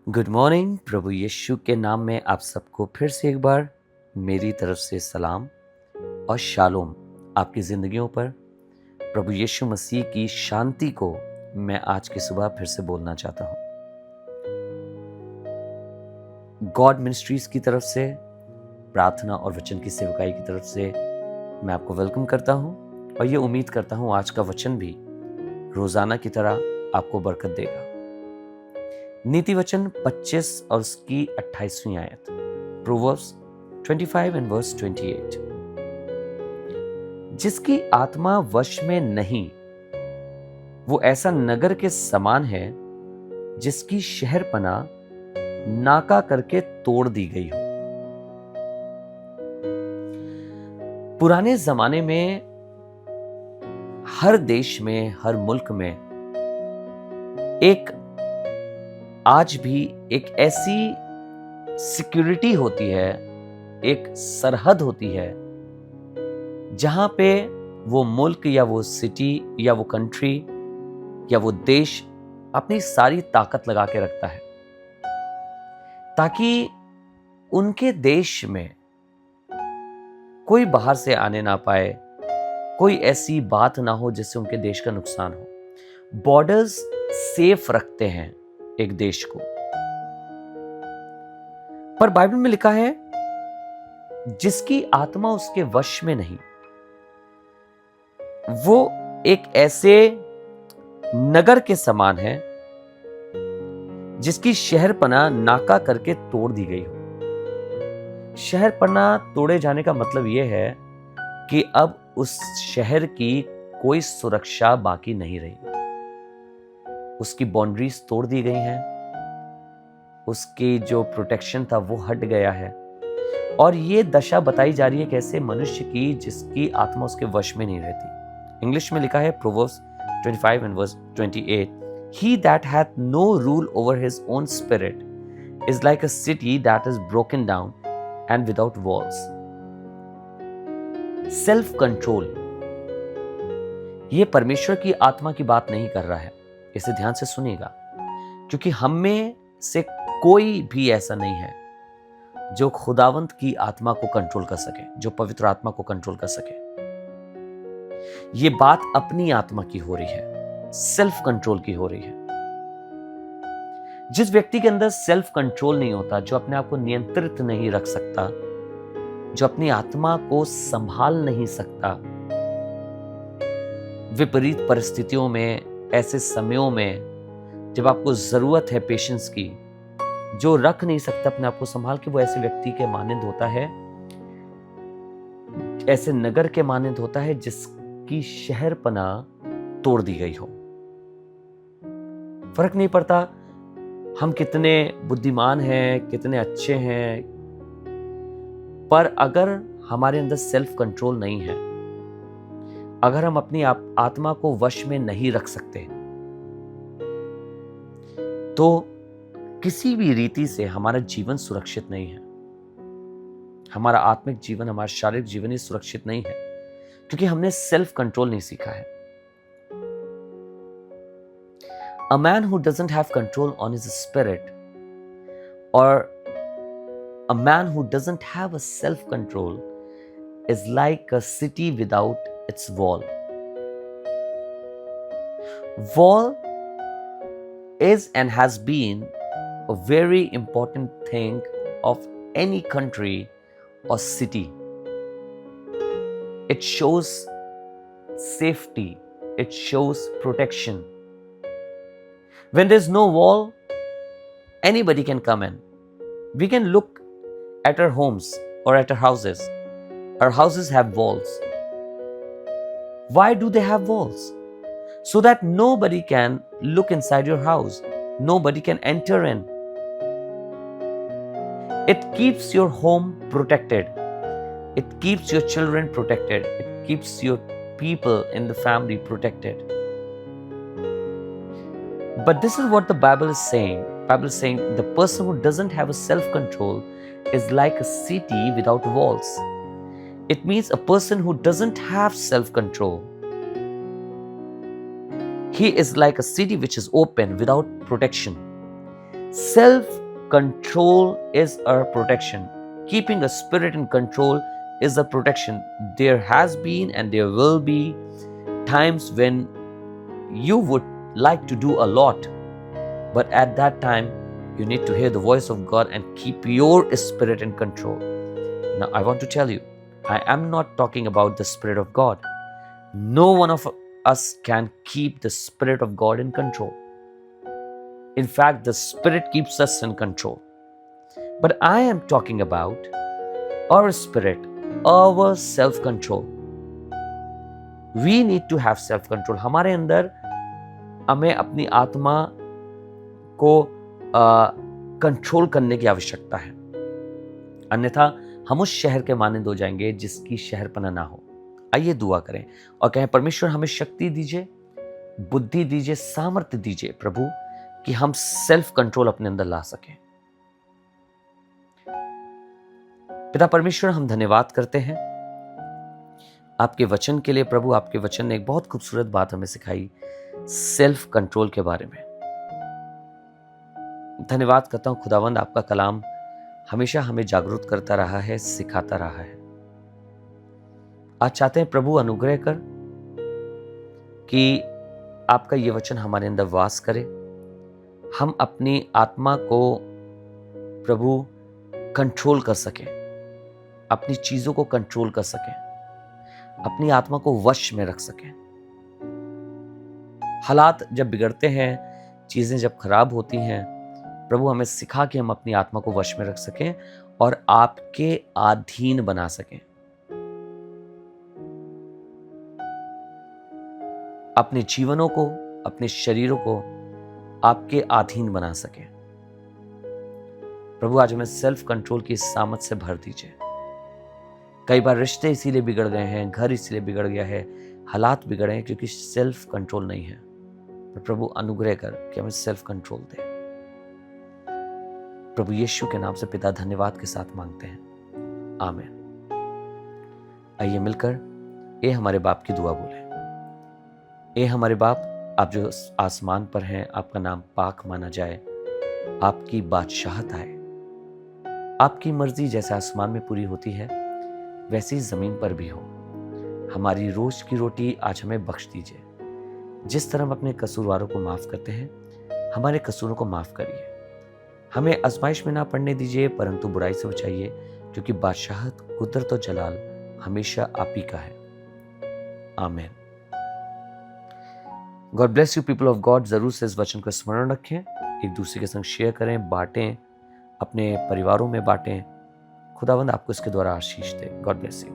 Good morning. प्रभु यीशु के नाम में आप सबको फिर से एक बार मेरी तरफ से सलाम और शालोम आपकी ज़िंदगियों पर। प्रभु यीशु मसीह की शांति को मैं आज की सुबह फिर से बोलना चाहता हूँ। गॉड मिनिस्ट्रीज की तरफ से प्रार्थना और वचन की सेवकाई की तरफ से मैं आपको वेलकम करता हूँ और ये उम्मीद करता हूँ आज का वचन भी रोज़ाना की तरह आपको बरकत देगा। नीति वचन 25 और उसकी 28वीं आयत, प्रोवर्ब्स 25 एंड वर्स 28। जिसकी आत्मा वश में नहीं वो ऐसा नगर के समान है जिसकी शहरपना नाका करके तोड़ दी गई हो। पुराने जमाने में हर देश में, हर मुल्क में आज भी एक ऐसी सिक्योरिटी होती है, एक सरहद होती है जहां पे वो मुल्क या वो सिटी या वो कंट्री या वो देश अपनी सारी ताकत लगा के रखता है ताकि उनके देश में कोई बाहर से आने ना पाए, कोई ऐसी बात ना हो जिससे उनके देश का नुकसान हो। बॉर्डर्स सेफ रखते हैं एक देश को। पर बाइबल में लिखा है जिसकी आत्मा उसके वश में नहीं वो एक ऐसे नगर के समान है जिसकी शहरपना नाका करके तोड़ दी गई हो। शहरपना तोड़े जाने का मतलब यह है कि अब उस शहर की कोई सुरक्षा बाकी नहीं रही, उसकी बाउंड्रीज तोड़ दी गई हैं, उसकी जो प्रोटेक्शन था वो हट गया है। और ये दशा बताई जा रही है कैसे मनुष्य की जिसकी आत्मा उसके वश में नहीं रहती। इंग्लिश में लिखा है proverbs 25 and verse 28, He that hath no rule over his own spirit is like a city that is broken down and without walls. Self control, ये परमेश्वर की आत्मा की बात नहीं कर रहा है। इसे ध्यान से सुनिएगा, क्योंकि हम में से कोई भी ऐसा नहीं है जो खुदावंत की आत्मा को कंट्रोल कर सके, जो पवित्र आत्मा को कंट्रोल कर सके। ये बात अपनी आत्मा की हो रही है, सेल्फ कंट्रोल की हो रही है। जिस व्यक्ति के अंदर सेल्फ कंट्रोल नहीं होता, जो अपने आप को नियंत्रित नहीं रख सकता, जो अपनी आत्मा को संभाल नहीं सकता, विपरीत परिस्थितियों में, ऐसे समयों में जब आपको जरूरत है पेशेंस की, जो रख नहीं सकता अपने आप को संभाल के, वो ऐसे व्यक्ति के मानंद होता है, ऐसे नगर के मानंद होता है जिसकी शहरपना तोड़ दी गई हो। फर्क नहीं पड़ता हम कितने बुद्धिमान हैं, कितने अच्छे हैं, पर अगर हमारे अंदर सेल्फ कंट्रोल नहीं है, अगर हम अपनी आत्मा को वश में नहीं रख सकते, तो किसी भी रीति से हमारा जीवन सुरक्षित नहीं है। हमारा आत्मिक जीवन, हमारा शारीरिक जीवन ही सुरक्षित नहीं है, क्योंकि हमने सेल्फ कंट्रोल नहीं सीखा है। A man who doesn't have control on his spirit, or a man who doesn't have a self control, is like a city without its wall. Wall is and has been a very important thing of any country or city. It shows safety, it shows protection. When there's no wall, anybody can come in. We can look at our homes or at our houses. Our houses have walls. Why do they have walls? So that nobody can look inside your house. Nobody can enter in. It keeps your home protected. It keeps your children protected. It keeps your people in the family protected. But this is what the Bible is saying. The Bible is saying the person who doesn't have a self-control is like a city without walls. It means a person who doesn't have self-control, he is like a city which is open without protection. Self control is a protection. Keeping a spirit in control is a protection. There has been and there will be times when you would like to do a lot, but at that time you need to hear the voice of God and keep your spirit in control. Now I want to tell you, I am not talking about the Spirit of God. No one of us can keep the Spirit of God in control. In fact, the Spirit keeps us in control. But I am talking about our spirit, our self-control. We need to have self-control. हमारे अंदर हमें अपनी आत्मा को control करने की आवश्यकता है, अन्यथा हम उस शहर के मानंद हो जाएंगे जिसकी शहरपना ना हो। आइए दुआ करें और कहें, परमेश्वर हमें शक्ति दीजिए, बुद्धि दीजिए, सामर्थ्य दीजिए प्रभु, कि हम सेल्फ कंट्रोल अपने अंदर ला सकें। पिता परमेश्वर, हम धन्यवाद करते हैं आपके वचन के लिए प्रभु। आपके वचन ने एक बहुत खूबसूरत बात हमें सिखाई, सेल्फ कंट्रोल के बारे में। धन्यवाद करता हूं खुदावंद, आपका कलाम हमेशा हमें जागरूक करता रहा है, सिखाता रहा है। आज चाहते हैं प्रभु अनुग्रह कर कि आपका ये वचन हमारे अंदर वास करे, हम अपनी आत्मा को प्रभु कंट्रोल कर सकें, अपनी चीजों को कंट्रोल कर सकें, अपनी आत्मा को वश में रख सकें। हालात जब बिगड़ते हैं, चीजें जब खराब होती हैं, प्रभु हमें सिखा कि हम अपनी आत्मा को वश में रख सकें और आपके अधीन बना सकें, अपने जीवनों को, अपने शरीरों को आपके अधीन बना सकें। प्रभु आज हमें सेल्फ कंट्रोल की सामर्थ से भर दीजिए। कई बार रिश्ते इसीलिए बिगड़ गए हैं, घर इसीलिए बिगड़ गया है, हालात बिगड़े हैं क्योंकि सेल्फ कंट्रोल नहीं है। तो प्रभु अनुग्रह कर कि हमें सेल्फ कंट्रोल दे। प्रभु यीशु के नाम से पिता धन्यवाद के साथ मांगते हैं, आमीन। आइए मिलकर ए हमारे बाप की दुआ बोले। ए हमारे बाप, आप जो आसमान पर हैं, आपका नाम पाक माना जाए, आपकी बादशाहत आए, आपकी मर्जी जैसे आसमान में पूरी होती है वैसी जमीन पर भी हो। हमारी रोज की रोटी आज हमें बख्श दीजिए। जिस तरह हम अपने कसूरवारों को माफ करते हैं, हमारे कसूरों को माफ करिए। हमें आजमाइश में ना पड़ने दीजिए, परंतु बुराई से बचाइए, क्योंकि बादशाहत, कुदरत और जलाल हमेशा आप ही का है। आमीन। God bless you people of God. जरूर से इस वचन को स्मरण रखें, एक दूसरे के संग शेयर करें, बांटें, अपने परिवारों में बांटें। खुदावंद आपको इसके द्वारा आशीष दे। God bless you.